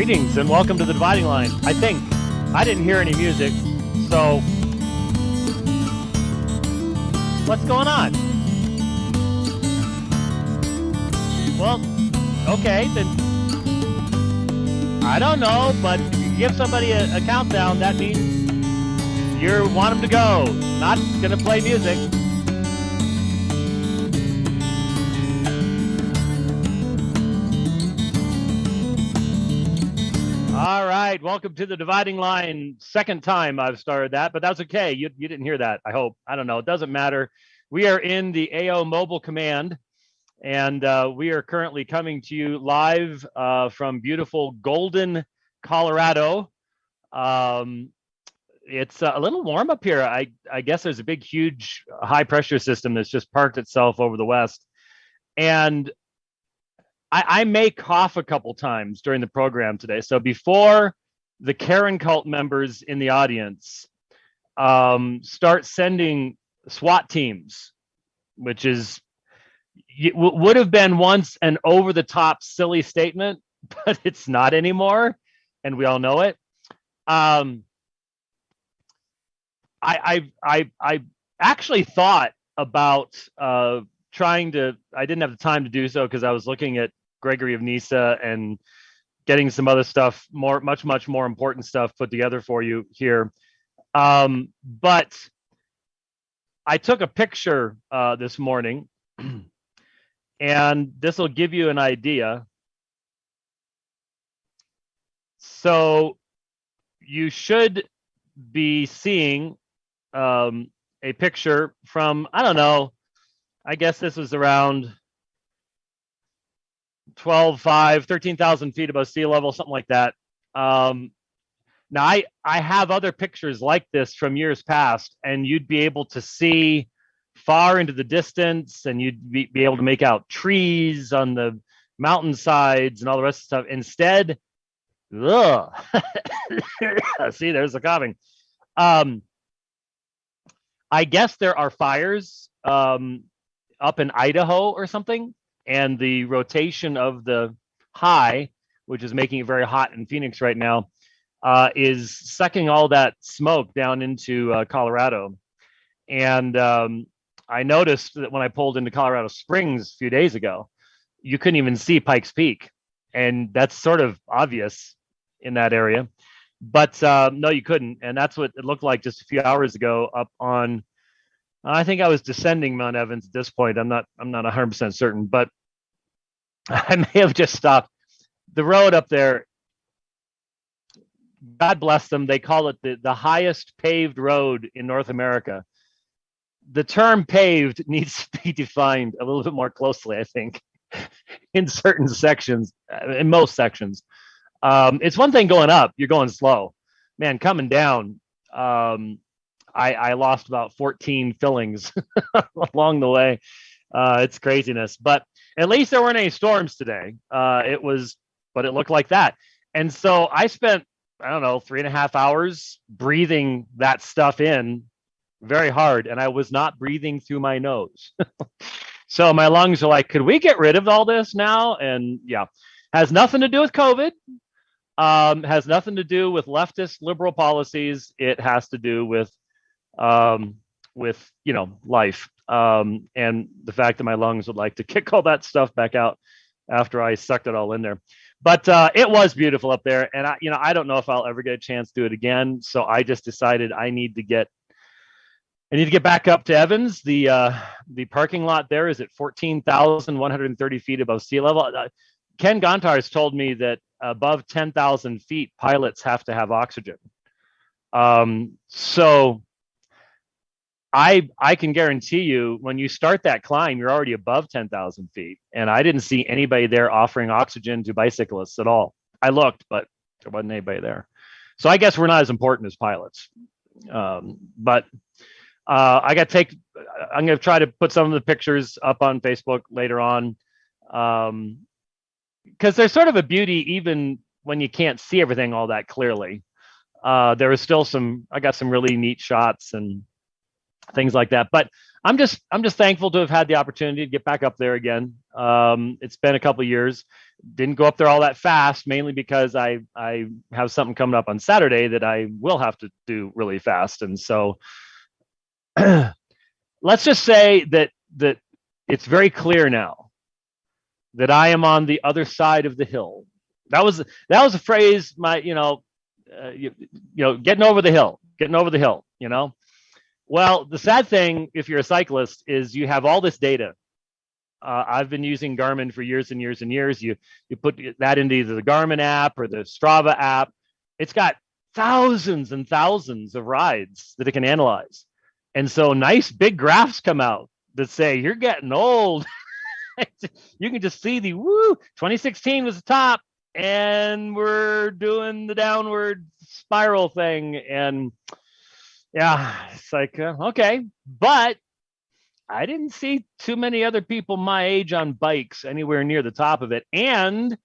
Greetings and welcome to the Dividing Line. I think I didn't hear any music, so what's going on? Well, okay, then I don't know, but if you give somebody a countdown, that means you want them to go. Not gonna play music. All right, welcome to the Dividing Line. Second time I've started that, but that's okay. You didn't hear that, I hope. I don't know. It doesn't matter. We are in the AO Mobile Command, and we are currently coming to you live from beautiful Golden, Colorado. It's a little warm up here. I guess there's a big, huge high pressure system that's just parked itself over the west. And I may cough a couple times during the program today. So before the Karen cult members in the audience start sending SWAT teams, which would have been once an over-the-top silly statement, but it's not anymore, and we all know it. I actually thought about trying to. I didn't have the time to do so because I was looking at Gregory of Nissa and getting some other stuff, much more important stuff put together for you here. But I took a picture this morning, and this will give you an idea. So you should be seeing a picture from, I don't know, I guess this was around 13,000 feet above sea level, something like that. Now I have other pictures like this from years past, and you'd be able to see far into the distance, and you'd be able to make out trees on the mountainsides and all the rest of the stuff. Instead, see, there's the coughing. I guess there are fires up in Idaho or something, and the rotation of the high, which is making it very hot in Phoenix right now, is sucking all that smoke down into Colorado. And I noticed that when I pulled into Colorado Springs a few days ago, you couldn't even see Pikes Peak. And that's sort of obvious in that area. But no, you couldn't. And that's what it looked like just a few hours ago up on, I think I was descending Mount Evans at this point. I'm not 100% certain, but I may have just stopped. The road up there, God bless them, they call it the highest paved road in North America. The term paved needs to be defined a little bit more closely, I think, in certain sections, in most sections. It's one thing going up, you're going slow. Man, coming down, I lost about 14 fillings along the way. It's craziness, but at least there weren't any storms today. It looked like that. And so I spent, I don't know, 3.5 hours breathing that stuff in very hard. And I was not breathing through my nose. So my lungs are like, could we get rid of all this now? And yeah, has nothing to do with COVID. Has nothing to do with leftist liberal policies. It has to do with life. And the fact that my lungs would like to kick all that stuff back out after I sucked it all in there. But it was beautiful up there. And I don't know if I'll ever get a chance to do it again. So I just decided I need to get back up to Evans. The parking lot there is at 14,130 feet above sea level. Ken Gontar has told me that above 10,000 feet, pilots have to have oxygen. So I can guarantee you when you start that climb, you're already above 10,000 feet. And I didn't see anybody there offering oxygen to bicyclists at all. I looked, but there wasn't anybody there. So I guess we're not as important as pilots. But I'm going to try to put some of the pictures up on Facebook later on. Because there's sort of a beauty even when you can't see everything all that clearly. There was still I got some really neat shots, and things like that. But I'm just thankful to have had the opportunity to get back up there again. It's been a couple of years. Didn't go up there all that fast, mainly because I have something coming up on Saturday that I will have to do really fast. And so let's just say that it's very clear now that I am on the other side of the hill. That was a phrase, getting over the hill, Well, the sad thing, if you're a cyclist, is you have all this data. I've been using Garmin for years and years and years. You put that into either the Garmin app or the Strava app. It's got thousands and thousands of rides that it can analyze. And so nice big graphs come out that say you're getting old. You can just see 2016 was the top, and we're doing the downward spiral thing. And yeah, it's like, okay. But I didn't see too many other people my age on bikes anywhere near the top of it. And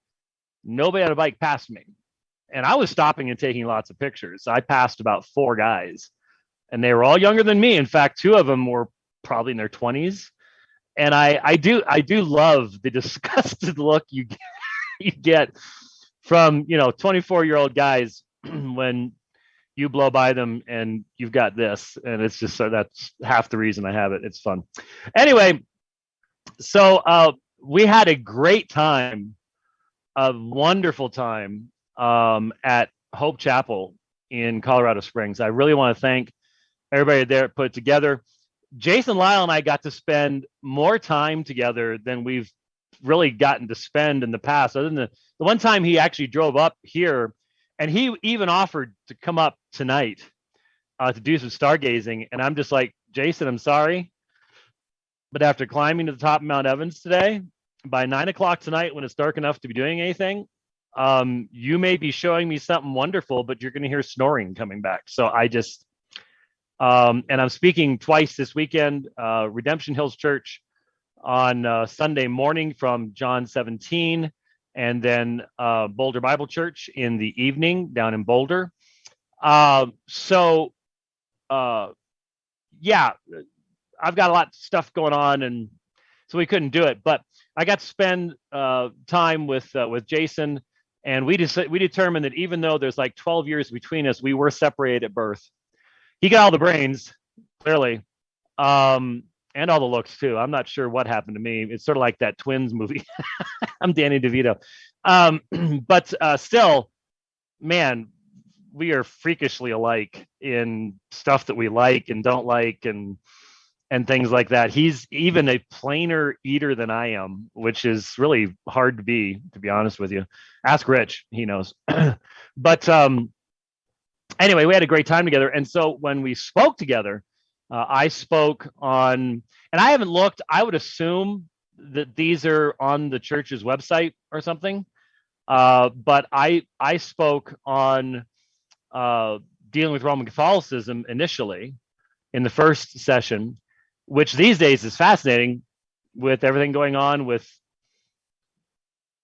nobody on a bike passed me. And I was stopping and taking lots of pictures. I passed about 4 guys, and they were all younger than me. In fact, 2 of them were probably in their 20s. And I do love the disgusted look you get from 24-year-old guys when you blow by them and you've got this, and it's just, so that's half the reason I have it. It's fun. Anyway, so we had a great time, a wonderful time at Hope Chapel in Colorado Springs. I really want to thank everybody there put it together. Jason Lyle and I got to spend more time together than we've really gotten to spend in the past, other than the one time he actually drove up here, and he even offered to come up tonight to do some stargazing. And I'm just like, Jason, I'm sorry, but after climbing to the top of Mount Evans today, by 9 o'clock tonight, when it's dark enough to be doing anything, you may be showing me something wonderful, but you're going to hear snoring coming back. So I just, and I'm speaking twice this weekend, Redemption Hills Church on Sunday morning from John 17, and then Boulder Bible Church in the evening down in Boulder. Yeah, I've got a lot of stuff going on, and so we couldn't do it. But I got to spend time with Jason, and we determined that even though there's like 12 years between us, we were separated at birth. He got all the brains, clearly, and all the looks too. I'm not sure what happened to me. It's sort of like that Twins movie. I'm Danny DeVito. But still, man, we are freakishly alike in stuff that we like and don't like, and things like that. He's even a plainer eater than I am, which is really hard to be honest with you. Ask Rich, he knows. But anyway, we had a great time together. And so when we spoke together, I spoke on, and I haven't looked, I would assume that these are on the church's website or something. But I spoke on dealing with Roman Catholicism initially in the first session, which these days is fascinating with everything going on with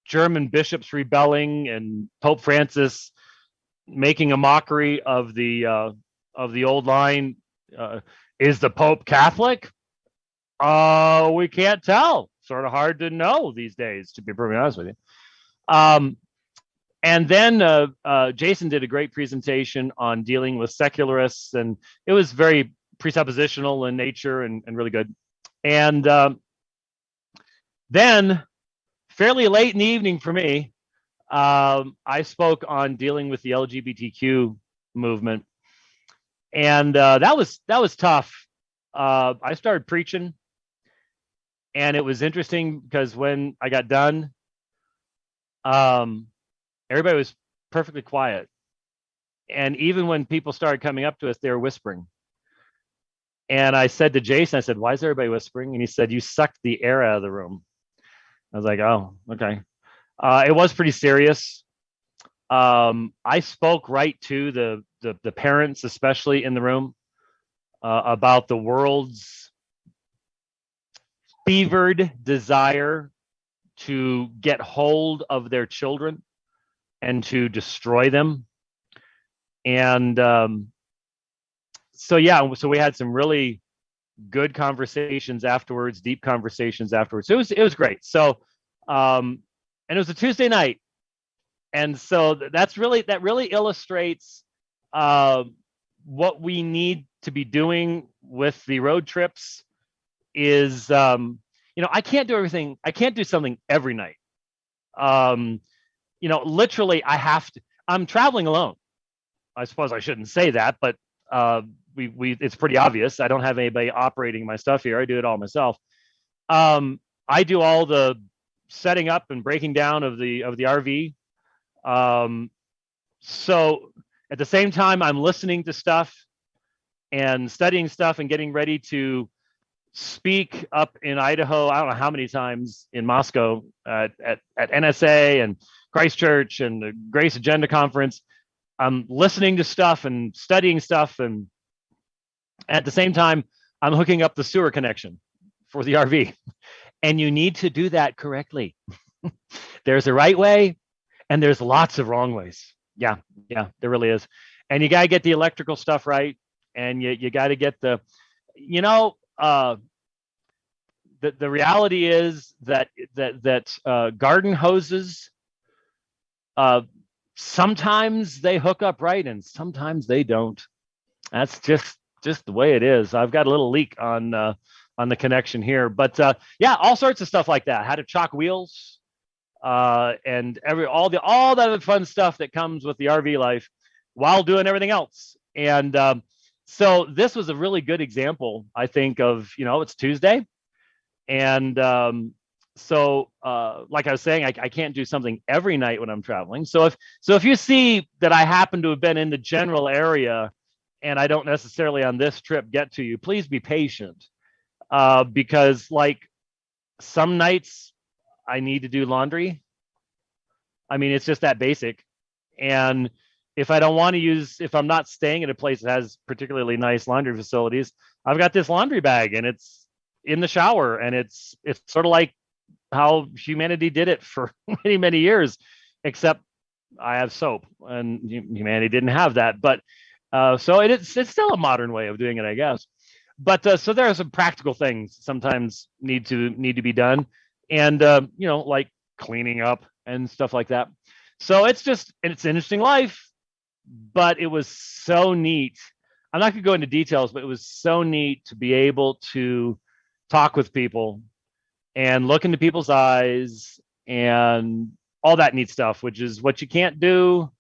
German bishops rebelling and Pope Francis making a mockery of the old line. Is the Pope Catholic? We can't tell. Sort of hard to know these days, to be perfectly honest with you. And then Jason did a great presentation on dealing with secularists, and it was very presuppositional in nature and really good. And then fairly late in the evening for me, I spoke on dealing with the LGBTQ movement. And that was tough. I started preaching, and it was interesting because when I got done, everybody was perfectly quiet. And even when people started coming up to us, they were whispering. And I said to Jason, I said, why is everybody whispering? And he said, you sucked the air out of the room. I was like, oh, okay. It was pretty serious. I spoke right to the parents, especially in the room, about the world's fevered desire to get hold of their children and to destroy them. And so we had some really good conversations afterwards, deep conversations afterwards. It was great. So, and it was a Tuesday night, and so that really illustrates uh, what we need to be doing with the road trips. Is I can't do everything. I can't do something every night. Literally, I have to. I'm traveling alone. I suppose I shouldn't say that, but we it's pretty obvious. I don't have anybody operating my stuff here. I do it all myself. I do all the setting up and breaking down of the RV. So at the same time, I'm listening to stuff and studying stuff and getting ready to speak up in Idaho. I don't know how many times in Moscow at NSA and Christchurch and the Grace Agenda Conference. I'm listening to stuff and studying stuff, and at the same time, I'm hooking up the sewer connection for the RV. And you need to do that correctly. There's a right way, and there's lots of wrong ways. Yeah, there really is. And you got to get the electrical stuff right, and you got to get the reality is that garden hoses, sometimes they hook up right and sometimes they don't. That's just the way it is. I've got a little leak on the connection here, but all sorts of stuff like that. How to chalk wheels, and all that fun stuff that comes with the RV life while doing everything else. And so this was a really good example, I think, of it's Tuesday. And so like I was saying, I can't do something every night when I'm traveling. So if you see that I happen to have been in the general area and I don't necessarily on this trip get to you, please be patient, because like some nights I need to do laundry. I mean, it's just that basic. And if I don't want to if I'm not staying at a place that has particularly nice laundry facilities, I've got this laundry bag and it's in the shower, and it's sort of like how humanity did it for many, many years, except I have soap and humanity didn't have that. But so it's still a modern way of doing it, I guess. But so there are some practical things sometimes need to be done, and like cleaning up and stuff like that. So it's an interesting life, but it was so neat. I'm not going to go into details, but it was so neat to be able to talk with people and look into people's eyes and all that neat stuff, which is what you can't do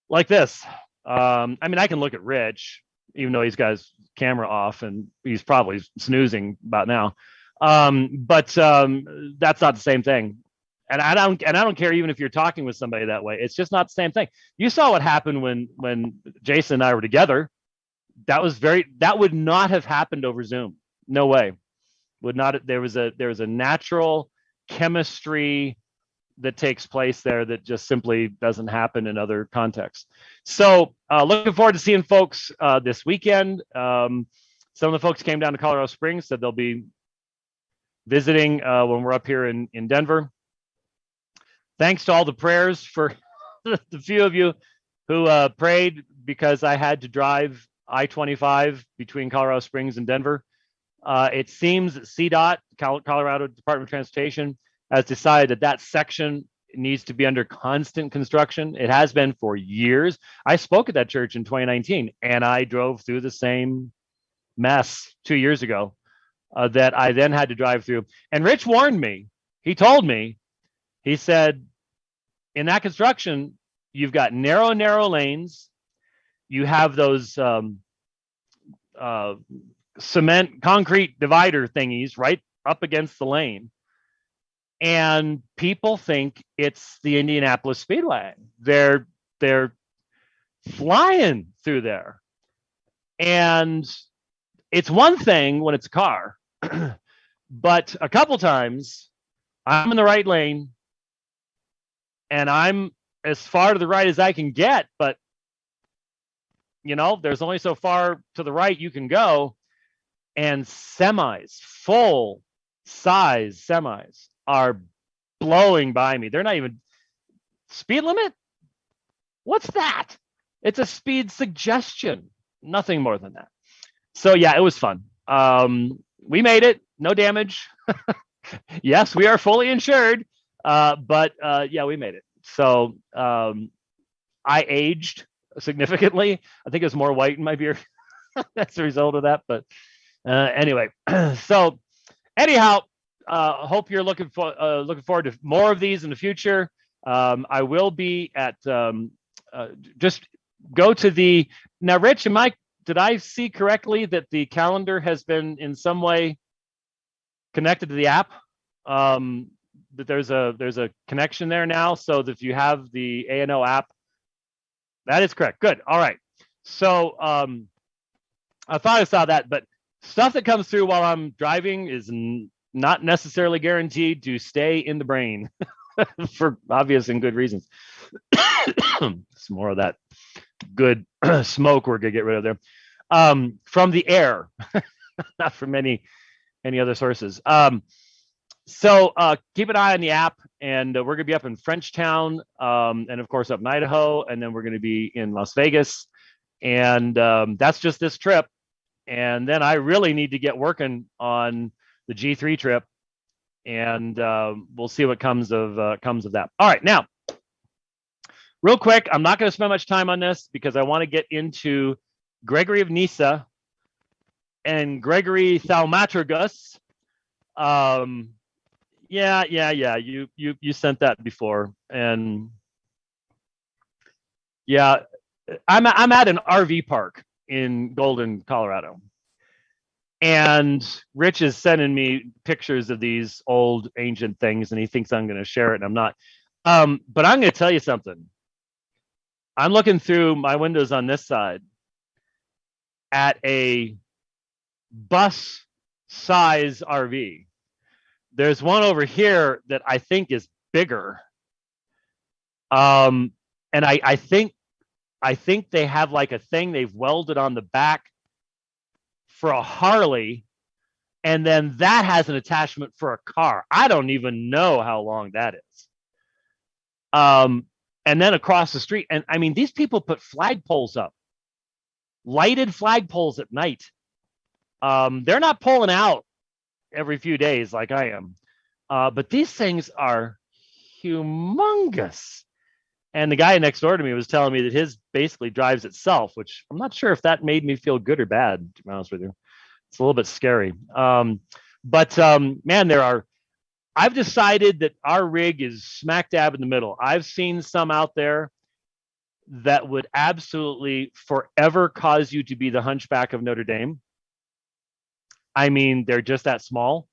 like this. I mean, I can look at Rich, even though he's got his camera off and he's probably snoozing about now. But that's not the same thing. And I don't care even if you're talking with somebody that way. It's just not the same thing. You saw what happened when Jason and I were together. That would not have happened over Zoom. No way. Would not. There was a natural chemistry that takes place there that just simply doesn't happen in other contexts. So looking forward to seeing folks this weekend. Some of the folks came down to Colorado Springs, said they'll be visiting when we're up here in Denver. Thanks to all the prayers for the few of you who prayed because I had to drive I-25 between Colorado Springs and Denver. It seems that CDOT, Colorado Department of Transportation, has decided that section needs to be under constant construction. It has been for years. I spoke at that church in 2019, and I drove through the same mess 2 years ago that I then had to drive through. And Rich warned me. He told me, he said, in that construction, you've got narrow lanes. You have those cement concrete divider thingies right up against the lane. And people think it's the Indianapolis Speedway. They're flying through there. And it's one thing when it's a car, but a couple times I'm in the right lane and I'm as far to the right as I can get, but there's only so far to the right you can go. And semis, full size semis, are blowing by me. They're not even speed limit. What's that? It's a speed suggestion, nothing more than that. So yeah, it was fun. We made it, no damage. Yes, we are fully insured, but yeah, we made it. So I aged significantly. I think it was more white in my beard as a result of that. But anyway, so anyhow, hope you're looking forward to more of these in the future. I will be at just go to the now. Rich, did I see correctly that the calendar has been in some way connected to the app? That there's a connection there now, so that if you have the ANO app, that is correct. Good. All right. So I thought I saw that, but stuff that comes through while I'm driving is not necessarily guaranteed to stay in the brain for obvious and good reasons. Some more of that good smoke we're gonna get rid of there from the air, not from any other sources. So keep an eye on the app, and we're gonna be up in Frenchtown, and of course up in Idaho, and then we're gonna be in Las Vegas, and that's just this trip. And then I really need to get working on the G3 trip, and we'll see what comes of that. All right, now, real quick, I'm not going to spend much time on this because I want to get into Gregory of Nissa and Gregory Thaumaturgus. Yeah. You sent that before, and yeah, I'm at an RV park in Golden, Colorado. And Rich is sending me pictures of these old ancient things, and he thinks I'm going to share it, and I'm not. But I'm going to tell you something. I'm looking through my windows on this side at a bus size RV. There's one over here that I think is bigger. And I think they have like a thing they've welded on the back for a Harley, and then that has an attachment for a car. I don't even know how long that is. And then across the street, and I mean, these people put flagpoles up, lighted flagpoles at night. They're not pulling out every few days like I am, but these things are humongous. And the guy next door to me was telling me that his basically drives itself, which I'm not sure if that made me feel good or bad, to be honest with you. It's a little bit scary. But man, I've decided that our rig is smack dab in the middle. I've seen some out there that would absolutely forever cause you to be the Hunchback of Notre Dame. I mean, they're just that small.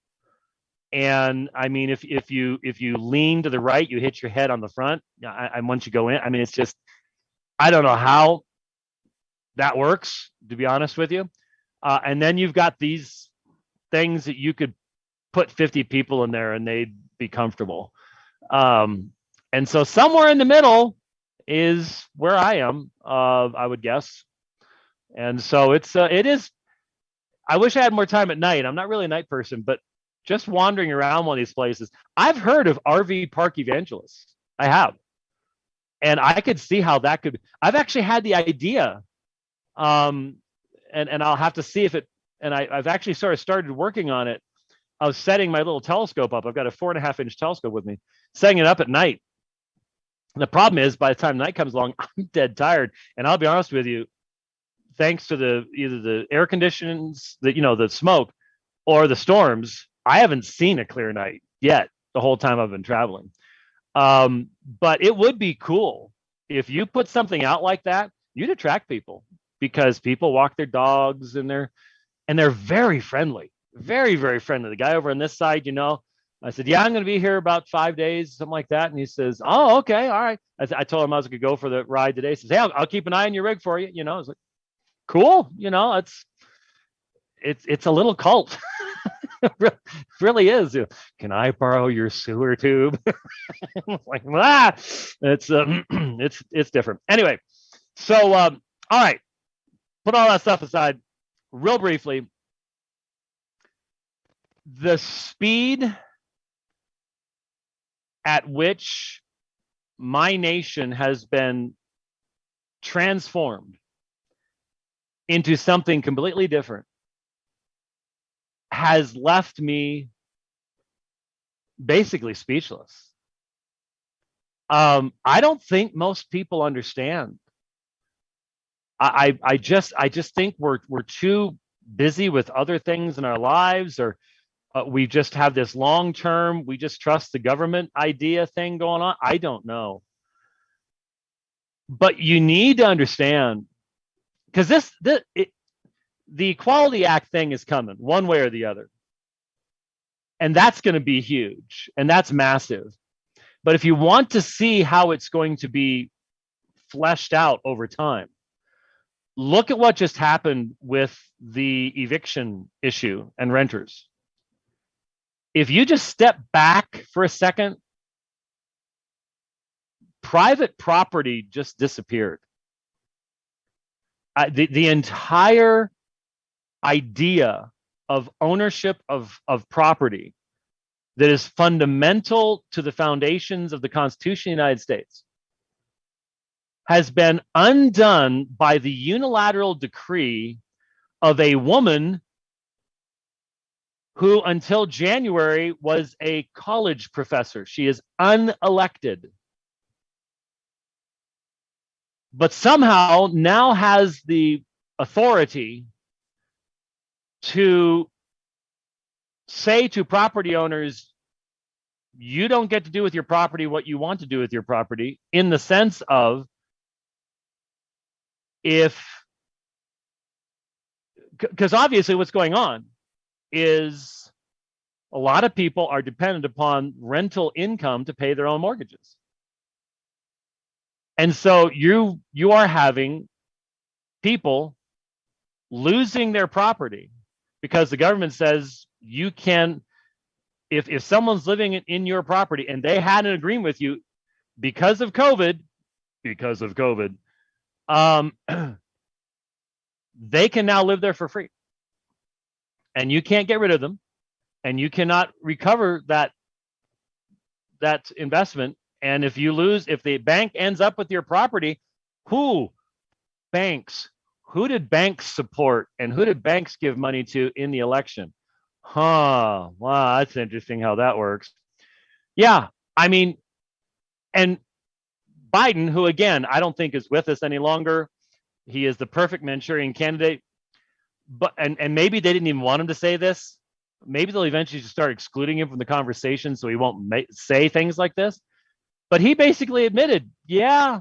And I mean, if you lean to the right, you hit your head on the front. And once you go in, I mean, it's just, I don't know how that works, to be honest with you. And then you've got these things that you could put 50 people in there and they'd be comfortable. And so somewhere in the middle is where I am, I would guess. And so it is, I wish I had more time at night. I'm not really a night person, but just wandering around one of these places, I've heard of RV park evangelists. I have. And I could see how that could, I've actually had the idea, and I'll have to see if it, and I've actually sort of started working on it. I was setting my little telescope up. I've got a 4.5-inch telescope with me, setting it up at night. And the problem is, by the time night comes along, I'm dead tired. And I'll be honest with you, thanks to either the air conditions, the smoke, or the storms, I haven't seen a clear night yet the whole time I've been traveling. But it would be cool if you put something out like that. You'd attract people, because people walk their dogs, and they're very friendly, very, very friendly. The guy over on this side, I said, yeah, I'm going to be here about 5 days, something like that. And he says, oh, okay, all right. I told him I was going to go for the ride today. He says, hey, I'll keep an eye on your rig for you. I was like, cool. It's a little cult. It really is. Can I borrow your sewer tube? Like, it's different. Anyway, so all right, put all that stuff aside. Real briefly, the speed at which my nation has been transformed into something completely different has left me basically speechless. I don't think most people understand. I just think we're too busy with other things in our lives, or we just have this long term, we just trust the government idea thing going on. I don't know. But you need to understand, because the Equality Act thing is coming one way or the other. And that's going to be huge, and that's massive. But if you want to see how it's going to be fleshed out over time, look at what just happened with the eviction issue and renters. If you just step back for a second, private property just disappeared. The entire idea of ownership of property that is fundamental to the foundations of the Constitution of the United States has been undone by the unilateral decree of a woman who until January was a college professor. She is unelected, but somehow now has the authority to say to property owners, you don't get to do with your property what you want to do with your property, in the sense of, because obviously what's going on is a lot of people are dependent upon rental income to pay their own mortgages. And so you are having people losing their property because the government says you can, if someone's living in your property and they had an agreement with you because of COVID, they can now live there for free, and you can't get rid of them, and you cannot recover that investment. And if you lose, if the bank ends up with your property, banks, who did banks support and who did banks give money to in the election? Wow, that's interesting how that works. Yeah, I mean, and Biden, who again, I don't think is with us any longer. He is the perfect Manchurian candidate. But and maybe they didn't even want him to say this. Maybe they'll eventually just start excluding him from the conversation so he won't say things like this. But he basically admitted, yeah,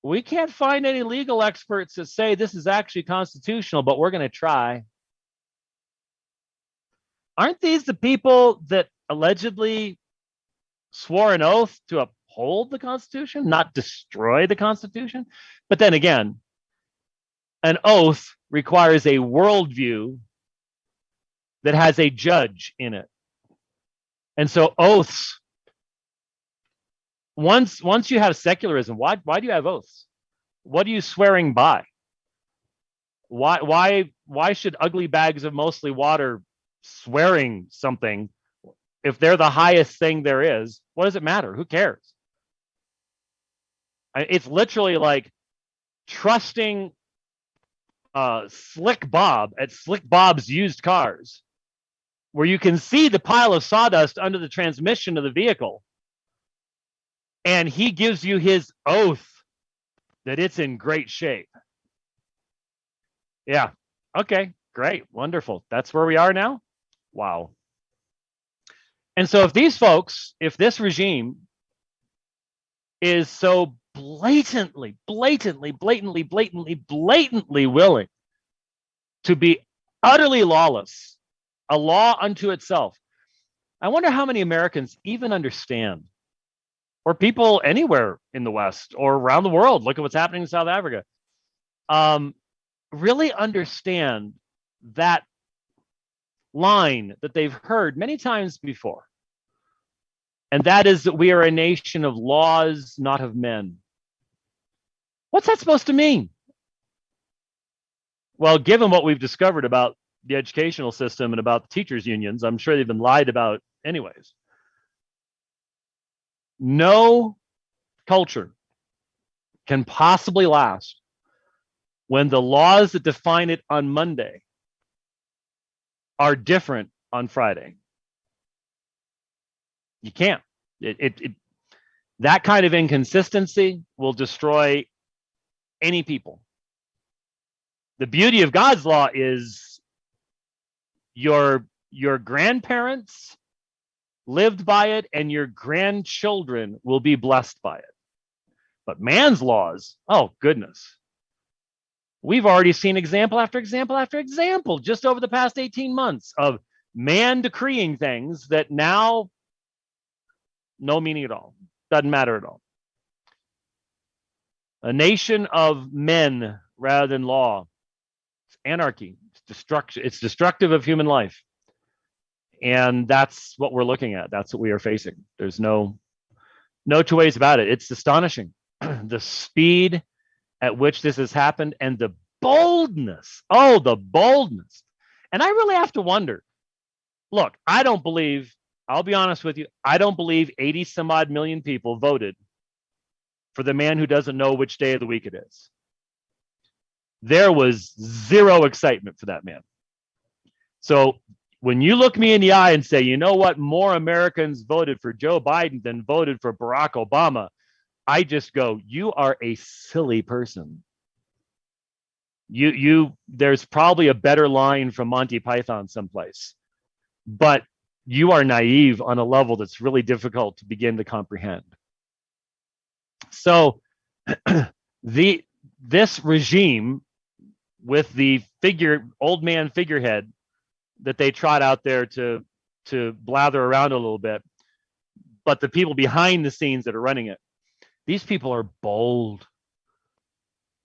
we can't find any legal experts that say this is actually constitutional, but we're going to try. Aren't these the people that allegedly swore an oath to uphold the Constitution, not destroy the Constitution? But then again, an oath requires a worldview that has a judge in it. And so oaths, once you have secularism, why do you have oaths? What are you swearing by? Why should ugly bags of mostly water swearing something if they're the highest thing there is? What does it matter? Who cares? It's literally like trusting Slick Bob at Slick Bob's used cars, where you can see the pile of sawdust under the transmission of the vehicle, and he gives you his oath that it's in great shape. Yeah. Okay, great. Wonderful. That's where we are now. Wow. And so if these folks, if this regime is so blatantly willing to be utterly lawless, a law unto itself, I wonder how many Americans even understand, or people anywhere in the West or around the world, look at what's happening in South Africa, really understand that line that they've heard many times before. And that is that we are a nation of laws, not of men. What's that supposed to mean? Well, given what we've discovered about the educational system and about the teachers' unions, I'm sure they've been lied about anyways. No culture can possibly last when the laws that define it on Monday are different on Friday. You can't. That kind of inconsistency will destroy any people. The beauty of God's law is your grandparents lived by it, and your grandchildren will be blessed by it. But man's laws, oh goodness. We've already seen example after example after example just over the past 18 months of man decreeing things that now no meaning at all. Doesn't matter at all. A nation of men rather than law. It's anarchy. It's destruction. It's destructive of human life. And that's what we're looking at. That's what we are facing. There's no two ways about it. It's astonishing. The speed at which this has happened and the boldness. Oh, the boldness. And I really have to wonder. Look, I don't believe, I'll be honest with you, I don't believe 80 some odd million people voted for the man who doesn't know which day of the week it is. There was zero excitement for that man. So when you look me in the eye and say, you know what, more Americans voted for Joe Biden than voted for Barack Obama, I just go, you are a silly person. There's probably a better line from Monty Python someplace, but you are naive on a level that's really difficult to begin to comprehend. So this regime with the old man figurehead that they trot out there to blather around a little bit, but the people behind the scenes that are running it, these people are bold.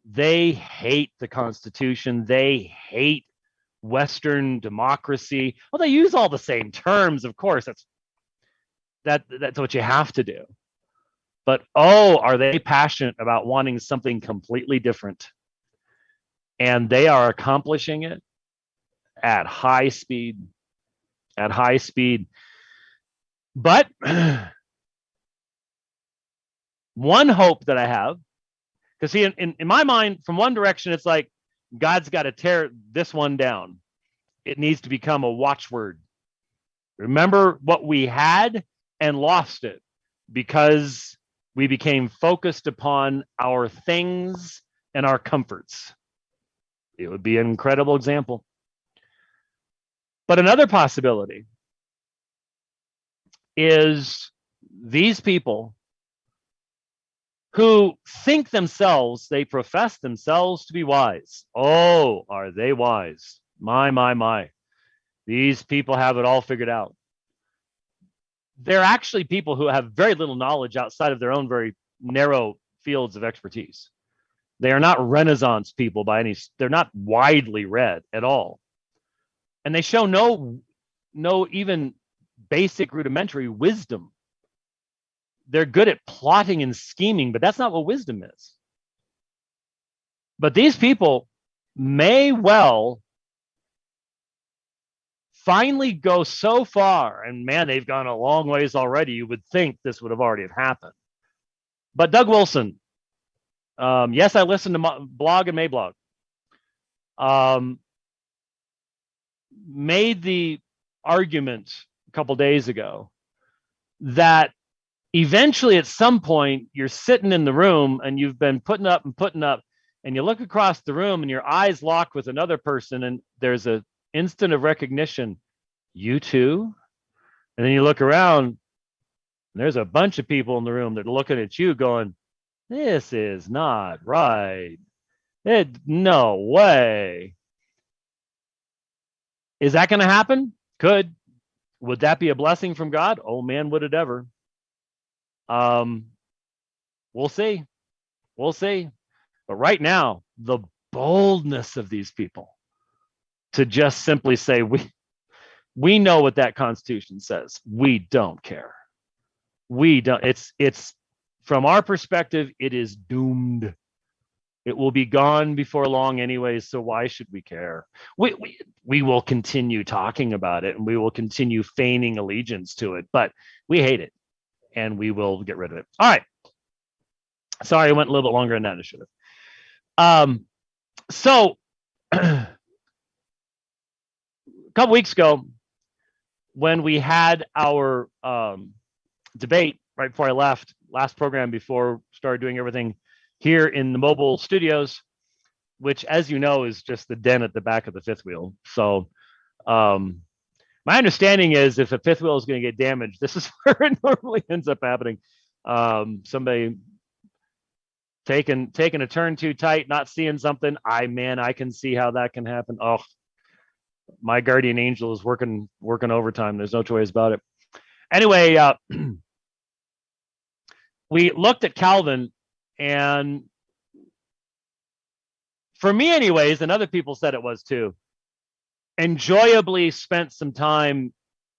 They hate the Constitution. They hate Western democracy. Well, they use all the same terms, of course. That's what you have to do. But are they passionate about wanting something completely different? And they are accomplishing it at high speed. At high speed. But one hope that I have, because see, in my mind, from one direction, it's like God's got to tear this one down. It needs to become a watchword. Remember what we had and lost it because we became focused upon our things and our comforts. It would be an incredible example. But another possibility is these people who think themselves, they profess themselves to be wise. Oh, are they wise? My. These people have it all figured out. They're actually people who have very little knowledge outside of their own very narrow fields of expertise. They are not Renaissance people they're not widely read at all. And they show no even basic rudimentary wisdom. They're good at plotting and scheming, but that's not what wisdom is. But these people may well finally go so far, and man, they've gone a long ways already. You would think this would have already have happened. But Doug Wilson, yes, I listened to Blog and Mablog, made the argument a couple days ago that eventually at some point you're sitting in the room and you've been putting up and you look across the room and your eyes lock with another person and there's an instant of recognition. You too? And then you look around and there's a bunch of people in the room that are looking at you going, this is not right. No way. Is that going to happen? Could. Would that be a blessing from God? Oh man, would it ever. We'll see. But right now, the boldness of these people to just simply say, we know what that Constitution says. We don't care. We don't. It's from our perspective, it is doomed. It will be gone before long anyways, so why should we care? We will continue talking about it and we will continue feigning allegiance to it, but we hate it and we will get rid of it. All right. Sorry, I went a little bit longer than that I should have. So a couple weeks ago, when we had our debate right before I left, last program before started doing everything here in the mobile studios, which, as you know, is just the den at the back of the fifth wheel. So my understanding is if a fifth wheel is going to get damaged, this is where it normally ends up happening. Somebody taking a turn too tight, not seeing something. I can see how that can happen. Oh, my guardian angel is working overtime. There's no two ways about it. Anyway, we looked at Calvin, and for me anyways, and other people said it was too, enjoyably spent some time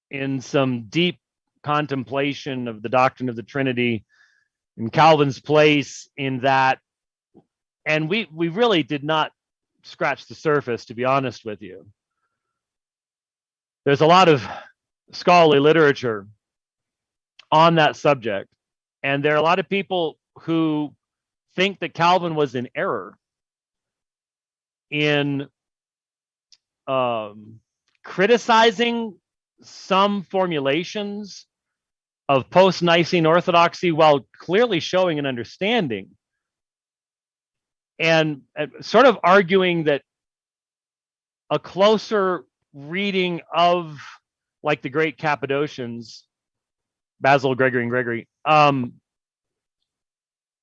in some deep contemplation of the doctrine of the Trinity and Calvin's place in that. And we really did not scratch the surface, to be honest with you. There's a lot of scholarly literature on that subject, and there are a lot of people who think that Calvin was in error in criticizing some formulations of post-Nicene orthodoxy while clearly showing an understanding, and sort of arguing that a closer reading of, like, the great Cappadocians, Basil, Gregory, and Gregory,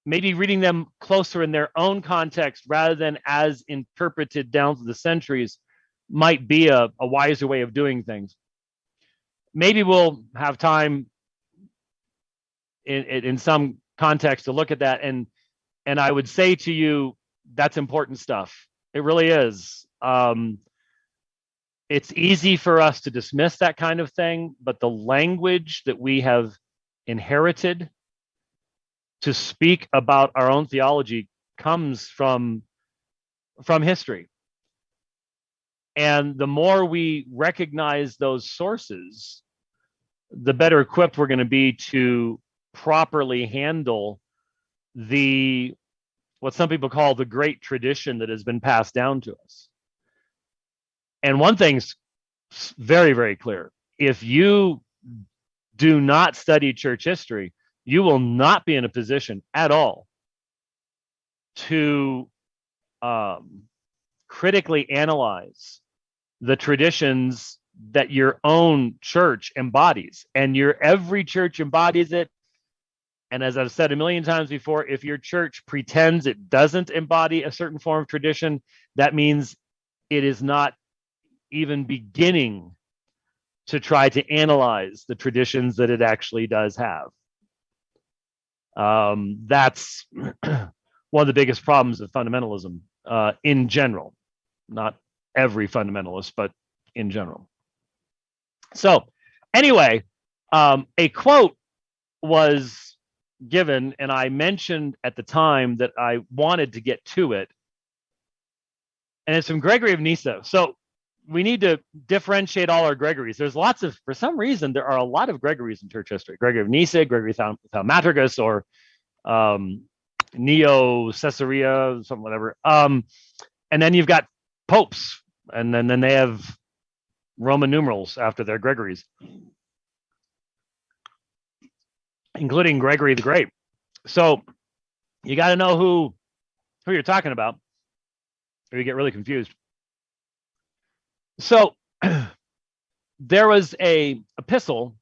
maybe reading them closer in their own context rather than as interpreted down through the centuries might be a wiser way of doing things. Maybe we'll have time in some context to look at that, and I would say to you, that's important stuff. It really is. It's easy for us to dismiss that kind of thing, but the language that we have inherited to speak about our own theology comes from history. And the more we recognize those sources, the better equipped we're going to be to properly handle what some people call the great tradition that has been passed down to us. And one thing's very, very clear. If you do not study church history, you will not be in a position at all to critically analyze the traditions that your own church embodies. And every church embodies it. And as I've said a million times before, if your church pretends it doesn't embody a certain form of tradition, that means it is not even beginning to try to analyze the traditions that it actually does have. That's one of the biggest problems of fundamentalism in general, not every fundamentalist, but in general. So anyway, a quote was given, and I mentioned at the time that I wanted to get to it, and it's from Gregory of Nissa. So we need to differentiate all our Gregories. There's lots of, for some reason, there are a lot of Gregories in church history. Gregory of Nissa, Gregory Thaumaturgus, or Neo Caesarea, something, whatever. And then you've got popes, and then they have Roman numerals after their Gregories, including Gregory the Great. So you got to know who you're talking about, or you get really confused. So there was a epistle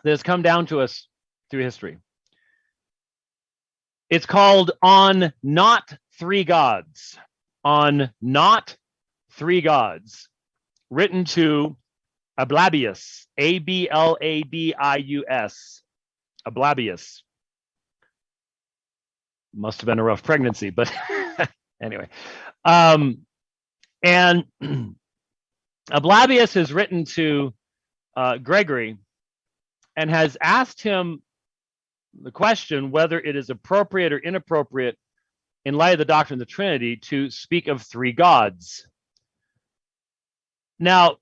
that has come down to us through history. It's called On Not Three Gods. On Not Three Gods, written to Ablabius, Ablabius. Ablabius. Must have been a rough pregnancy, but anyway. And Ablabius has written to Gregory and has asked him the question whether it is appropriate or inappropriate in light of the doctrine of the Trinity to speak of three gods. Now,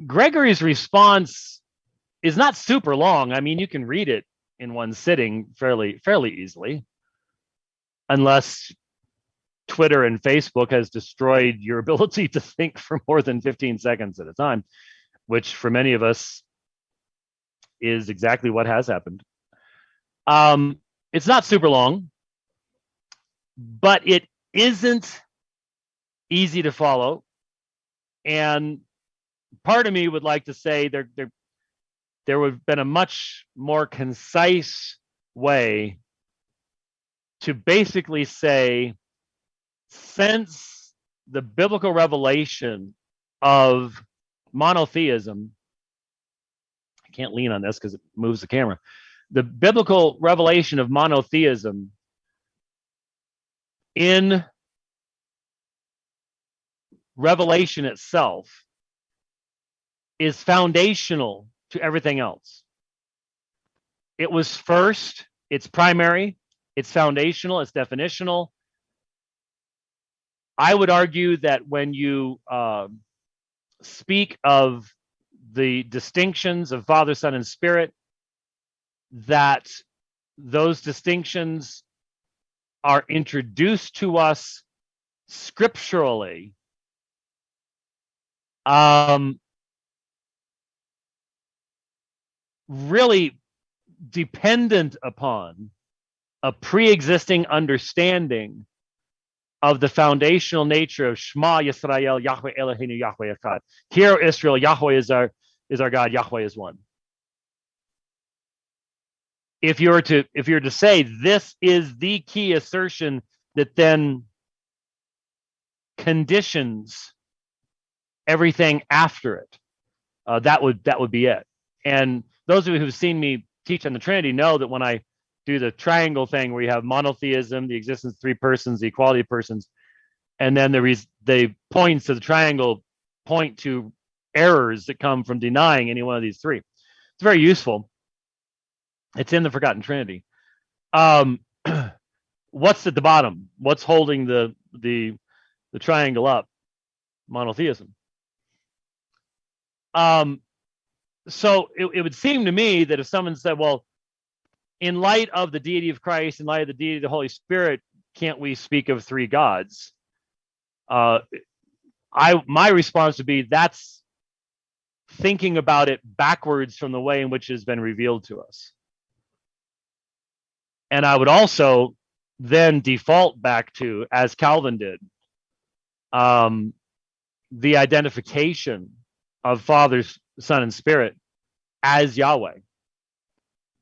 Gregory's response is not super long. I mean, you can read it in one sitting fairly easily, unless Twitter and Facebook has destroyed your ability to think for more than 15 seconds at a time, which for many of us is exactly what has happened. It's not super long, but it isn't easy to follow. And part of me would like to say there would have been a much more concise way to basically say, since the biblical revelation of monotheism, I can't lean on this because it moves the camera. The biblical revelation of monotheism in Revelation itself is foundational to everything else. It was first, it's primary, it's foundational, it's definitional. I would argue that when you speak of the distinctions of Father, Son, and Spirit, that those distinctions are introduced to us scripturally, really dependent upon a pre-existing understanding of the foundational nature of Shema Yisrael, Yahweh Eloheinu, Yahweh Echad. Hear, Israel, Yahweh is our God, Yahweh is one. If you were to say this is the key assertion that then conditions everything after it, that would be it. And those of you who've seen me teach on the Trinity know that when I do the triangle thing where you have monotheism, the existence of three persons, the equality of persons, and then the points of the triangle point to errors that come from denying any one of these three. It's very useful. It's in the Forgotten Trinity. What's at the bottom? What's holding the triangle up? Monotheism. So it would seem to me that if someone said, well, in light of the deity of Christ, in light of the deity of the Holy Spirit, can't we speak of three gods? My response would be, that's thinking about it backwards from the way in which it has been revealed to us. And I would also then default back to, as Calvin did, the identification of Father, Son, and Spirit as Yahweh.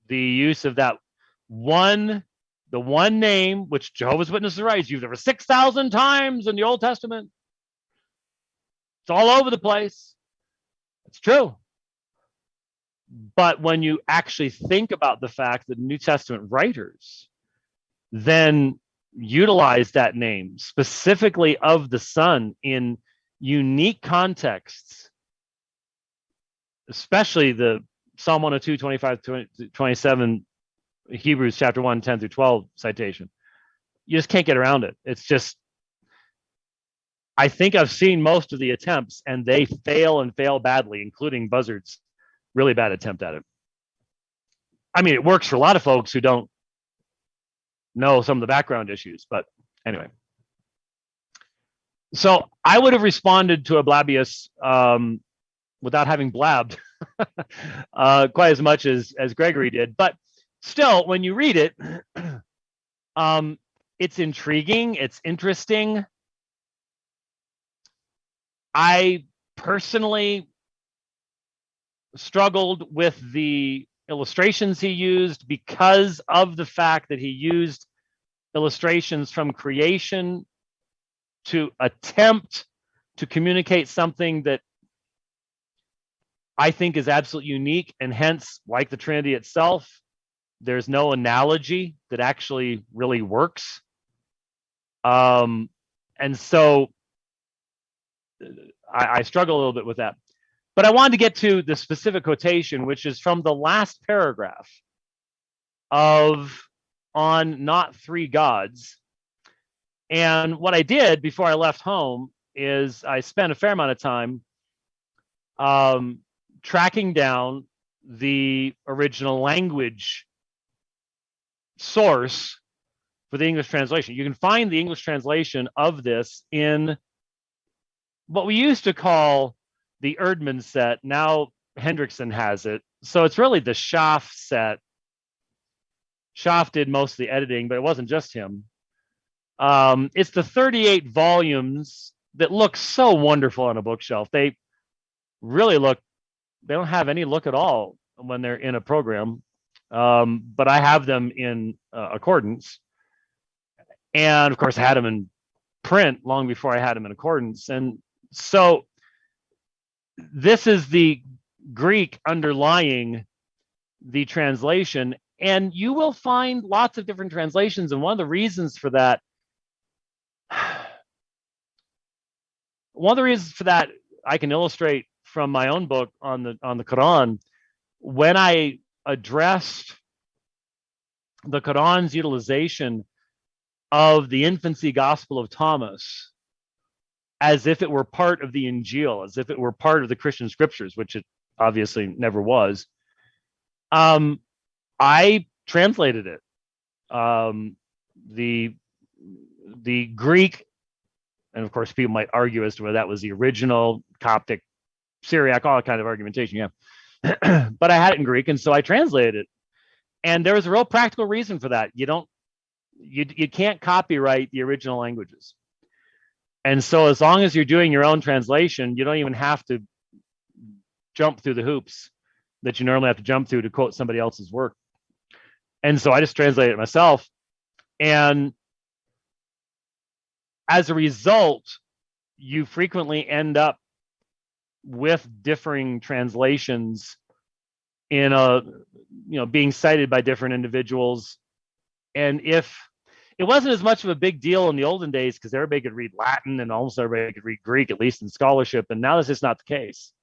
The use of that the one name, which Jehovah's Witnesses writes, used over 6,000 times in the Old Testament. It's all over the place. It's true. But when you actually think about the fact that New Testament writers then utilize that name specifically of the Son in unique contexts, especially the Psalm 102, 25, 27, Hebrews chapter 1, 10 through 12 citation. You just can't get around it. It's just, I think I've seen most of the attempts and they fail and fail badly, including Buzzard's really bad attempt at it. I mean, it works for a lot of folks who don't know some of the background issues, but anyway. So I would have responded to Ablabius without having blabbed quite as much as Gregory did. But still, when you read it, it's intriguing, it's interesting. I personally struggled with the illustrations he used because of the fact that he used illustrations from creation to attempt to communicate something that I think is absolutely unique, and hence, like the Trinity itself, there's no analogy that actually really works. And so I struggle a little bit with that. But I wanted to get to the specific quotation, which is from the last paragraph of On Not Three Gods. And what I did before I left home is I spent a fair amount of time tracking down the original language source for the English translation. You can find the English translation of this in what we used to call the Erdmann set. Now Hendrickson has it. So it's really the Schaff set. Schaff did most of the editing, but it wasn't just him. It's the 38 volumes that look so wonderful on a bookshelf. They really look, they don't have any look at all when they're in a program. But I have them in accordance. And of course, I had them in print long before I had them in accordance. And so this is the Greek underlying the translation. And you will find lots of different translations. And one of the reasons for that, I can illustrate from my own book on the Quran. When I addressed the Quran's utilization of the infancy gospel of Thomas as if it were part of the Injil, as if it were part of the Christian scriptures, which it obviously never was, I translated it. The Greek, and of course people might argue as to whether that was the original, Coptic, Syriac, all that kind of argumentation, yeah. But I had it in Greek, and so I translated it. And there was a real practical reason for that. You can't copyright the original languages. And so as long as you're doing your own translation, you don't even have to jump through the hoops that you normally have to jump through to quote somebody else's work. And so I just translated it myself. And as a result, you frequently end up with differing translations in being cited by different individuals. And if it wasn't as much of a big deal in the olden days because everybody could read Latin and almost everybody could read Greek, at least in scholarship, and now this is not the case.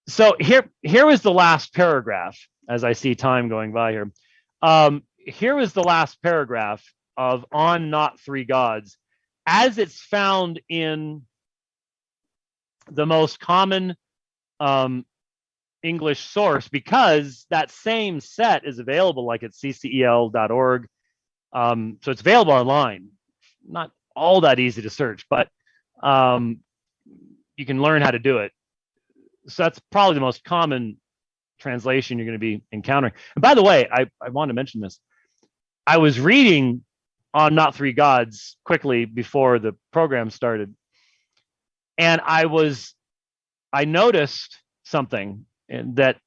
So here was the last paragraph, as I see time going by here. Here was the last paragraph of On Not Three Gods, as it's found in the most common English source, because that same set is available like at ccel.org. So it's available online. Not all that easy to search, but you can learn how to do it. So that's probably the most common translation you're going to be encountering. And by the way, I want to mention this. I was reading On Not Three Gods quickly before the program started, and I noticed something, and that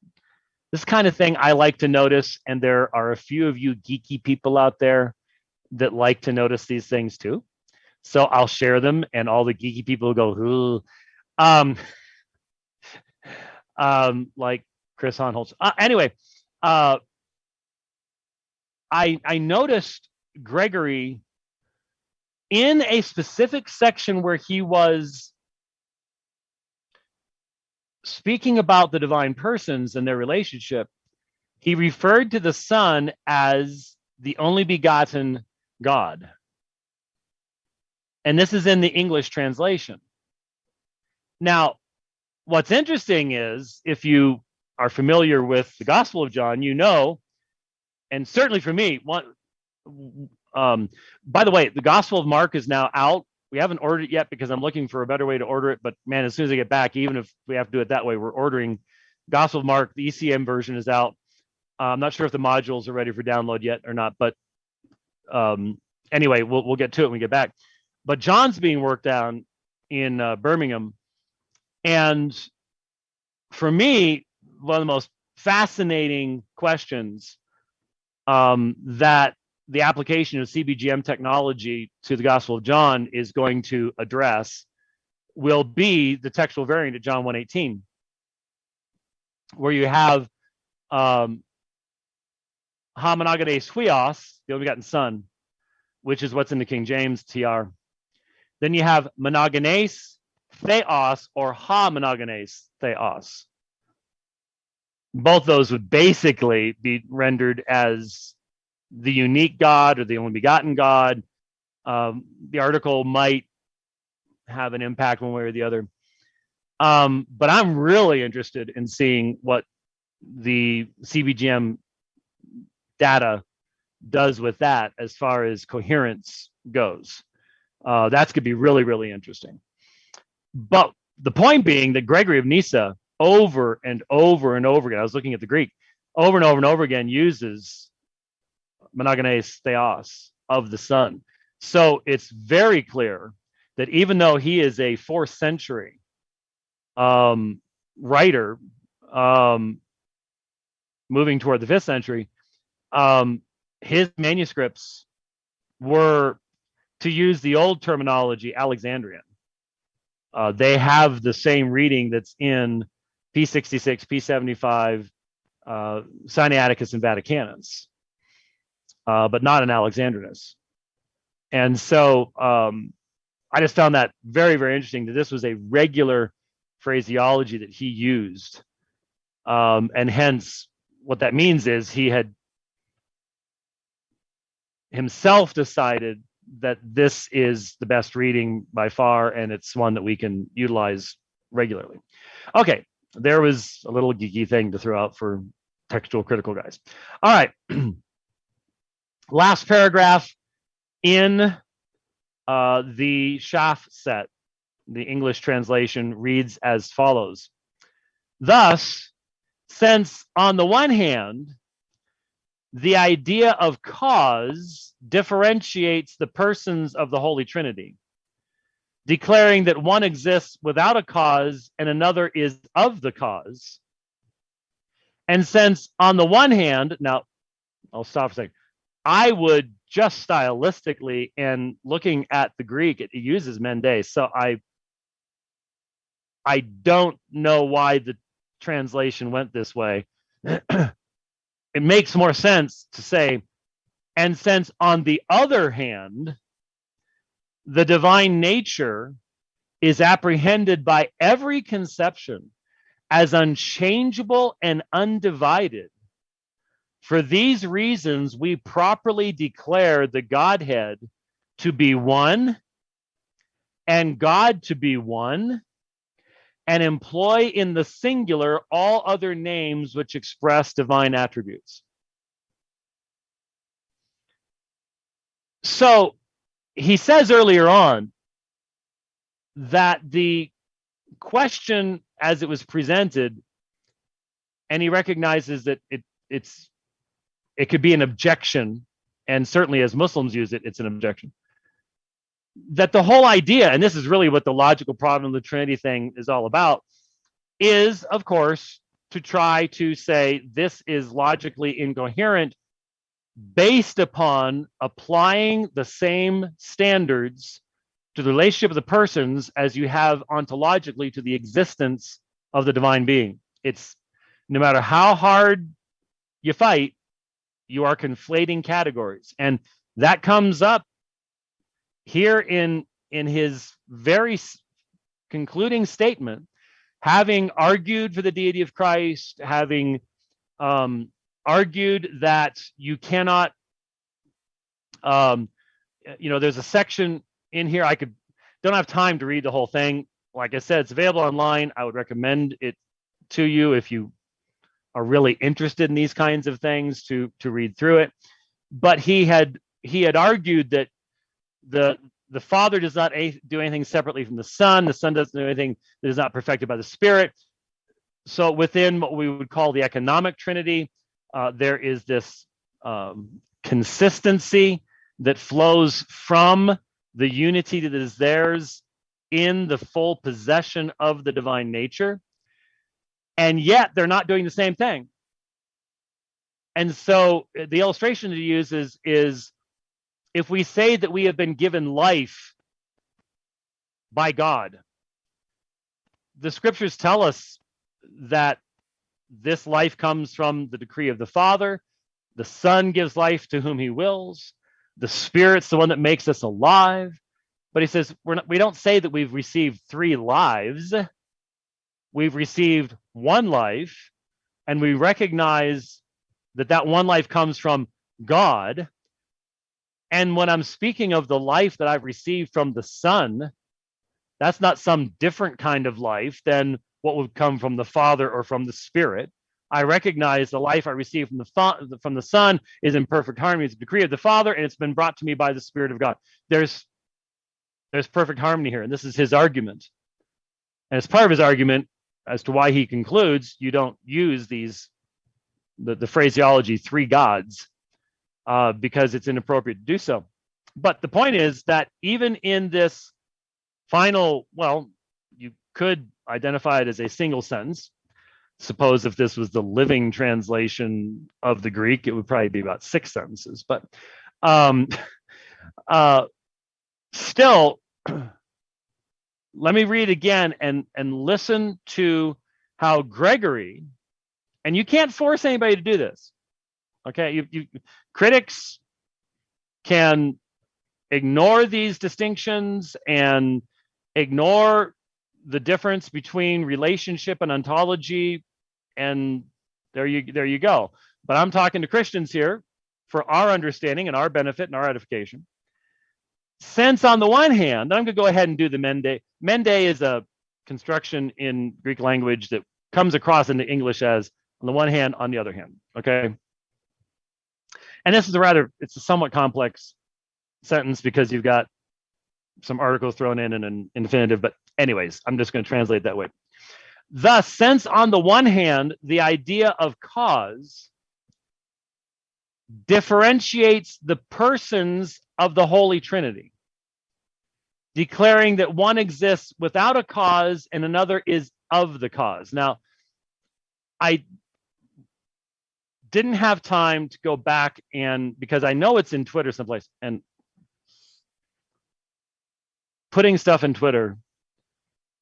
this kind of thing I like to notice, and there are a few of you geeky people out there that like to notice these things too. So I'll share them, and all the geeky people go, ooh. Like Chris Honholz. Anyway, I noticed Gregory in a specific section where he was speaking about the divine persons and their relationship. He referred to the Son as the only begotten God. And this is in the English translation. Now, what's interesting is, if you are familiar with the Gospel of John, you know, and certainly for me, by the way, the Gospel of Mark is now out. We haven't ordered it yet because I'm looking for a better way to order it. But man, as soon as I get back, even if we have to do it that way, we're ordering Gospel of Mark. The ECM version is out. I'm not sure if the modules are ready for download yet or not. But anyway, we'll get to it when we get back. But John's being worked on in Birmingham. And for me, one of the most fascinating questions that the application of CBGM technology to the Gospel of John is going to address will be the textual variant of John 1:18, where you have ha monogenes huios, the only begotten Son, which is what's in the King James TR. Then you have monogenes theos, or ha monogenes theos. Both those would basically be rendered as the unique God or the only begotten God. The article might have an impact one way or the other. But I'm really interested in seeing what the CBGM data does with that as far as coherence goes. That's going to be really, really interesting. But the point being that Gregory of Nissa, over and over and over again, I was looking at the Greek, over and over and over again, uses monogenes theos of the Son. So it's very clear that even though he is a 4th century writer, moving toward the 5th century, his manuscripts were, to use the old terminology, Alexandrian. They have the same reading that's in P66, P75, Sinaiticus, and Vaticanus, but not in Alexandrinus. And so I just found that very, very interesting, that this was a regular phraseology that he used. And hence, what that means is he had himself decided that this is the best reading by far, and it's one that we can utilize regularly. Okay, there was a little geeky thing to throw out for textual critical guys. All right, last paragraph in the Schaff set, the English translation reads as follows. Thus, since on the one hand, the idea of cause differentiates the persons of the Holy Trinity, declaring that one exists without a cause and another is of the cause. And since on the one hand, now I'll stop for a second. I would just stylistically, and looking at the Greek, it uses mendes. So I don't know why the translation went this way. It makes more sense to say, and since on the other hand, the divine nature is apprehended by every conception as unchangeable and undivided, for these reasons we properly declare the Godhead to be one and God to be one, and employ in the singular all other names which express divine attributes. So he says earlier on that the question as it was presented, and he recognizes that it could be an objection, and certainly as Muslims use it, it's an objection. That the whole idea, and this is really what the logical problem of the Trinity thing is all about, is, of course, to try to say this is logically incoherent based upon applying the same standards to the relationship of the persons as you have ontologically to the existence of the divine being. It's no matter how hard you fight, you are conflating categories. And that comes up here in his very concluding statement, having argued for the deity of Christ, having argued that you cannot, there's a section in here, don't have time to read the whole thing. Like I said, it's available online. I would recommend it to you if you are really interested in these kinds of things to read through it. But he had argued that the Father does not do anything separately from the Son. The Son doesn't do anything that is not perfected by the Spirit. So within what we would call the economic Trinity, there is this consistency that flows from the unity that is theirs in the full possession of the divine nature. And yet they're not doing the same thing. And so the illustration to use is if we say that we have been given life by God, the scriptures tell us that this life comes from the decree of the Father. The Son gives life to whom he wills. The Spirit's the one that makes us alive. But he says we don't say that we've received 3 lives. We've received 1 life, and we recognize that one life comes from God. And when I'm speaking of the life that I've received from the Son, that's not some different kind of life than what would come from the Father or from the Spirit. I recognize the life I receive from the Son is in perfect harmony with the decree of the Father, and it's been brought to me by the Spirit of God. There's perfect harmony here, and this is his argument. And it's part of his argument as to why he concludes you don't use the phraseology three gods because it's inappropriate to do so. But the point is that even in this final, well, you could identify it as a single sentence. Suppose if this was the living translation of the Greek, it would probably be about 6 sentences. But still, let me read again and listen to how Gregory, and you can't force anybody to do this. Okay, critics can ignore these distinctions and ignore the difference between relationship and ontology, and there you go. But I'm talking to Christians here for our understanding and our benefit and our edification. Since on the one hand, I'm going to go ahead and do the mende. Mende is a construction in Greek language that comes across into English as on the one hand, on the other hand. Okay. And this is it's a somewhat complex sentence because you've got some articles thrown in and an infinitive, but anyways, I'm just going to translate that way. Thus, since on the one hand, the idea of cause differentiates the persons of the Holy Trinity, declaring that one exists without a cause and another is of the cause. Now, I didn't have time to go back and because I know it's in Twitter someplace, and putting stuff in Twitter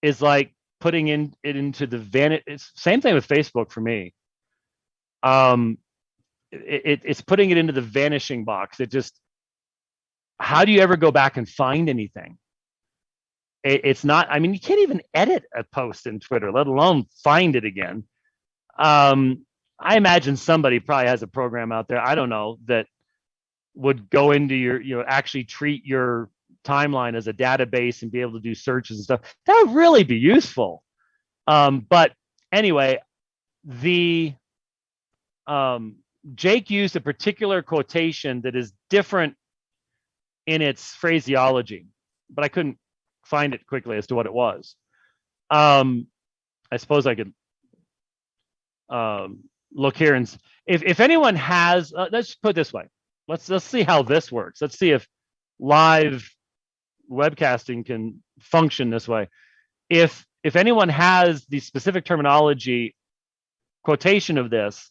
is like putting it into the vanity. It's same thing with Facebook for me. It's putting it into the vanishing box. It just, how do you ever go back and find anything? It's not, I mean, you can't even edit a post in Twitter, let alone find it again. I imagine somebody probably has a program out there, I don't know, that would go into your, actually treat your timeline as a database and be able to do searches and stuff. That would really be useful. But anyway, Jake used a particular quotation that is different in its phraseology, but I couldn't find it quickly as to what it was. I suppose I could look here and if anyone has, let's put it this way. Let's see how this works. Let's see if live webcasting can function this way. If anyone has the specific terminology quotation of this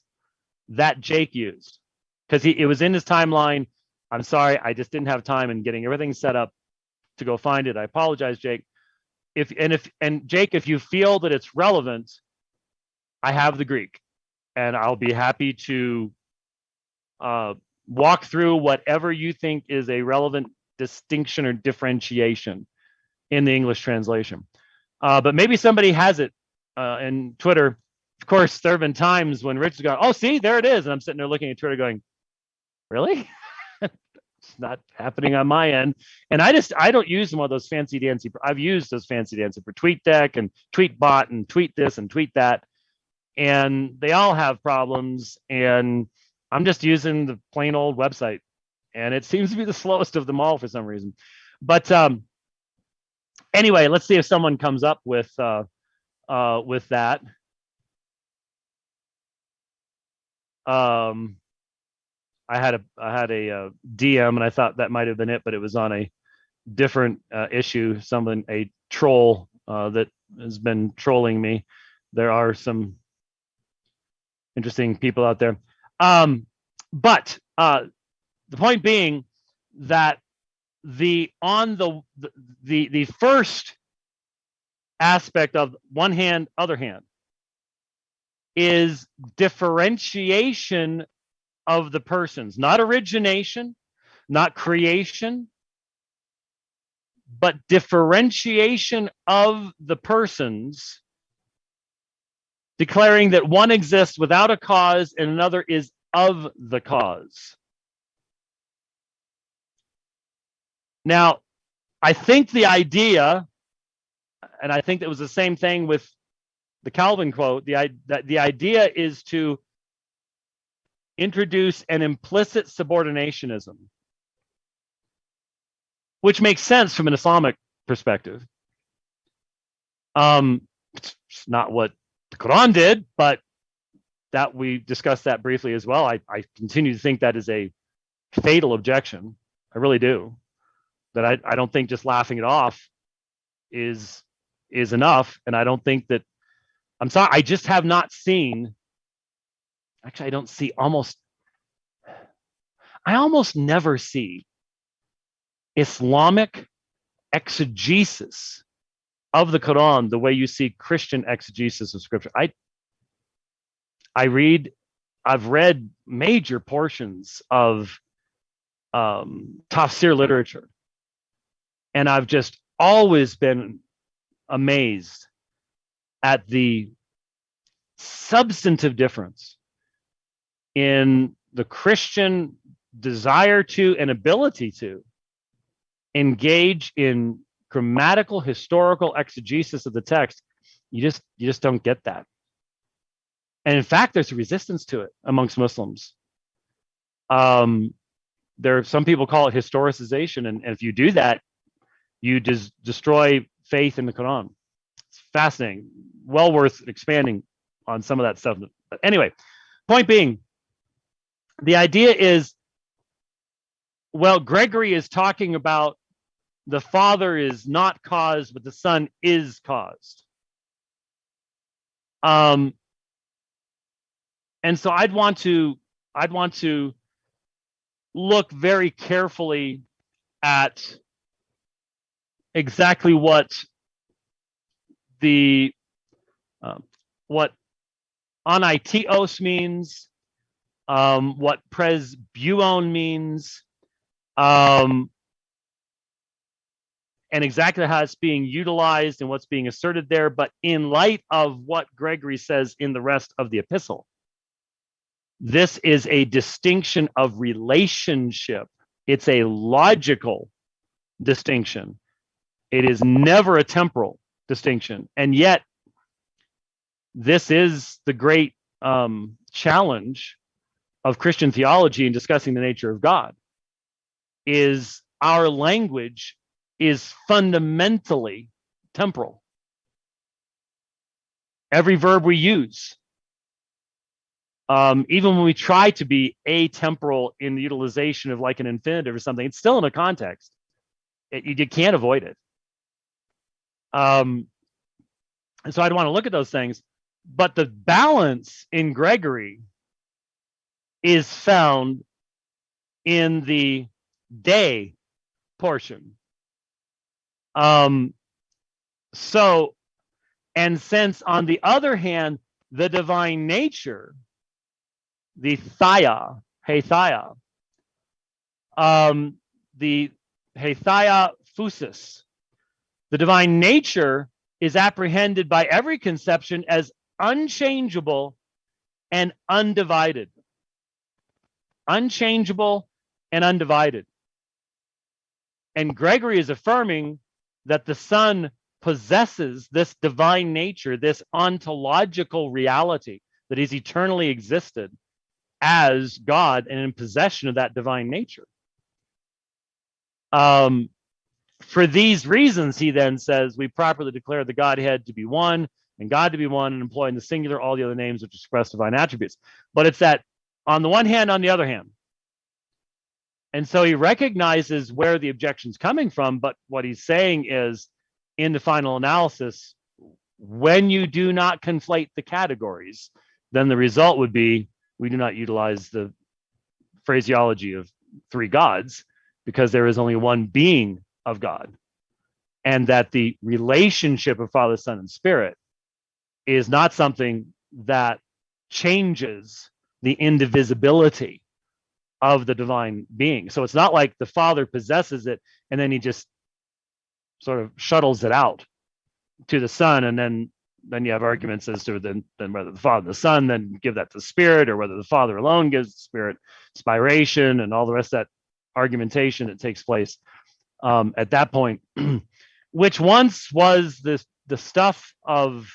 that Jake used, because it was in his timeline. I'm sorry, I just didn't have time in getting everything set up to go find it. I apologize, Jake. And Jake, if you feel that it's relevant, I have the Greek, and I'll be happy to walk through whatever you think is a relevant distinction or differentiation in the English translation. But maybe somebody has it in Twitter. Of course, there have been times when Rich has gone, oh, see, there it is. And I'm sitting there looking at Twitter going, really? It's not happening on my end. And I don't use one of those fancy dancy. I've used those fancy dancy for TweetDeck and TweetBot and tweet this and tweet that. And they all have problems. And I'm just using the plain old website. And it seems to be the slowest of them all for some reason. But anyway, let's see if someone comes up with that. I had a DM and I thought that might have been it, but it was on a different issue. A troll that has been trolling me. There are some interesting people out there. But the point being that the first aspect of one hand, other hand is differentiation of the persons, not origination, not creation, but differentiation of the persons, declaring that one exists without a cause and another is of the cause. Now, I think the idea, and I think it was the same thing with the Calvin quote, the idea is to introduce an implicit subordinationism, which makes sense from an Islamic perspective. It's not what the Quran did, but that we discussed that briefly as well. I continue to think that is a fatal objection. I really do. That I don't think just laughing it off is enough. And I don't think that, I'm sorry, I just have not seen, actually I don't see I almost never see Islamic exegesis of the Quran the way you see Christian exegesis of scripture. I've read major portions of tafsir literature, and I've just always been amazed at the substantive difference in the Christian desire to and ability to engage in grammatical, historical exegesis of the text. You just don't get that. And in fact, there's a resistance to it amongst Muslims. Some people call it historicization, and if you do that, you destroy faith in the Quran. It's fascinating, well worth expanding on some of that stuff. But anyway, point being, the idea is, well, Gregory is talking about the Father is not caused, but the Son is caused. And so I'd want to look very carefully at exactly what the what anaitios means, what presbuon means, and exactly how it's being utilized and what's being asserted there, but in light of what Gregory says in the rest of the epistle. This is a distinction of relationship. It's a logical distinction. It is never a temporal distinction. And yet, this is the great challenge of Christian theology in discussing the nature of God, is our language is fundamentally temporal. Every verb we use, even when we try to be atemporal in the utilization of like an infinitive or something, it's still in a context. You can't avoid it. And so I'd want to look at those things. But the balance in Gregory is found in the day portion. So, and since on the other hand, the divine nature, the theia, the theia phusis, the divine nature is apprehended by every conception as unchangeable and undivided. Unchangeable and undivided. And Gregory is affirming that the Son possesses this divine nature, this ontological reality, that he's eternally existed as God and in possession of that divine nature. For these reasons, he then says, we properly declare the Godhead to be one and God to be one, and employ in the singular all the other names which express divine attributes. But it's that on the one hand, on the other hand. And so he recognizes where the objection's coming from, but what he's saying is, in the final analysis, when you do not conflate the categories, then the result would be we do not utilize the phraseology of three gods, because there is only one being of God, and that the relationship of Father, Son, and Spirit is not something that changes the indivisibility of the divine being. So it's not like the Father possesses it and then he just sort of shuttles it out to the Son, and then you have arguments as to then whether the Father and the Son then give that to the Spirit, or whether the Father alone gives the Spirit spiration, and all the rest of that argumentation that takes place at that point, which once was the stuff of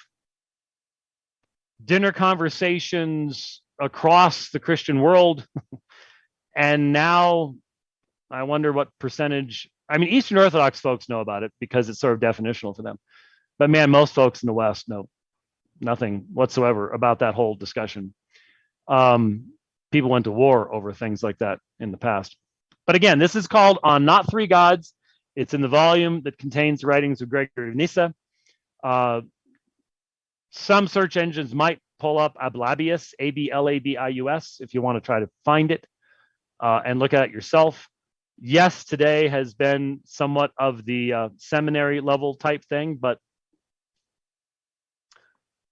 dinner conversations across the Christian world. And now I wonder what percentage, I mean, Eastern Orthodox folks know about it because it's sort of definitional for them. But man, most folks in the West know nothing whatsoever about that whole discussion. People went to war over things like that in the past. But again, this is called On Not Three Gods. It's in the volume that contains the writings of Gregory of Nissa. Some search engines might pull up Ablabius, Ablabius, if you want to try to find it and look at it yourself. Yes, today has been somewhat of the seminary level type thing, but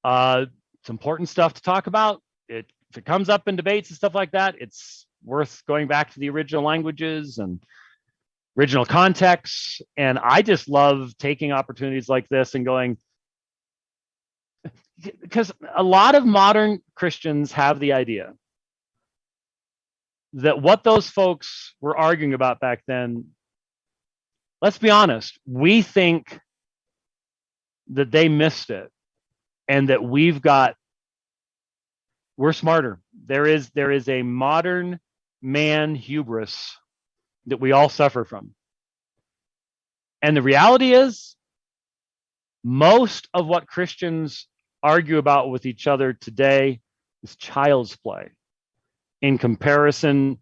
it's important stuff to talk about. If it comes up in debates and stuff like that, it's worth going back to the original languages and original contexts. And I just love taking opportunities like this and going, because a lot of modern Christians have the idea that what those folks were arguing about back then, let's be honest, we think that they missed it and that we're smarter. There is a modern man hubris that we all suffer from. And the reality is, most of what Christians argue about with each other today is child's play in comparison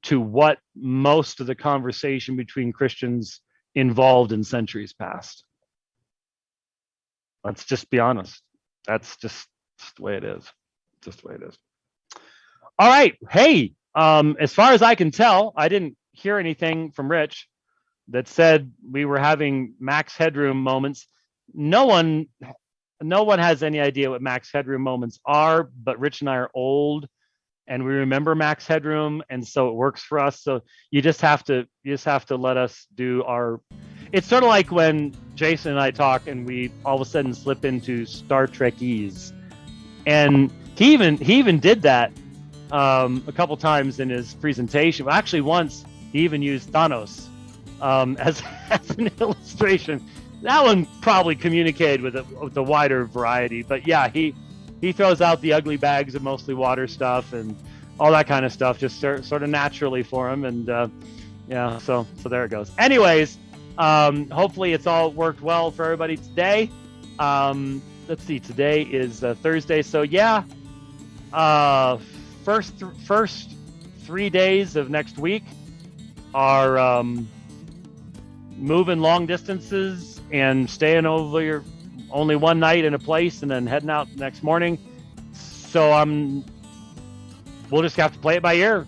to what most of the conversation between Christians involved in centuries past. Let's just be honest. That's just the way it is. Just the way it is. All right. Hey, as far as I can tell, I didn't hear anything from Rich that said we were having max headroom moments. No one has any idea what max headroom moments are, but Rich and I are old and we remember max headroom, and so it works for us. So you just have to let us do our. It's sort of like when Jason and I talk and we all of a sudden slip into Star Trekese, and he even did that a couple times in his presentation. Well, actually, once he even used Thanos as an illustration. That one probably communicated with a wider variety, but yeah, he throws out the ugly bags of mostly water stuff and all that kind of stuff, just sort of naturally for him, and yeah, so there it goes. Anyways, hopefully it's all worked well for everybody today. Let's see, today is Thursday, so yeah, first 3 days of next week are moving long distances and staying over only one night in a place and then heading out the next morning. So we'll just have to play it by ear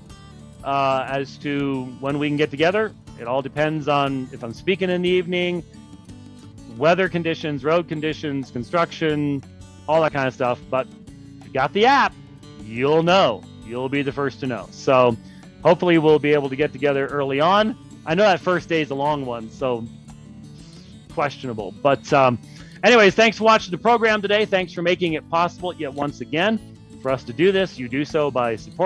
as to when we can get together. It all depends on if I'm speaking in the evening, weather conditions, road conditions, construction, all that kind of stuff. But if you got the app, you'll know. You'll be the first to know. So hopefully we'll be able to get together early on. I know that first day is a long one, so questionable. But anyways, thanks for watching the program today. Thanks for making it possible yet once again for us to do this. You do so by supporting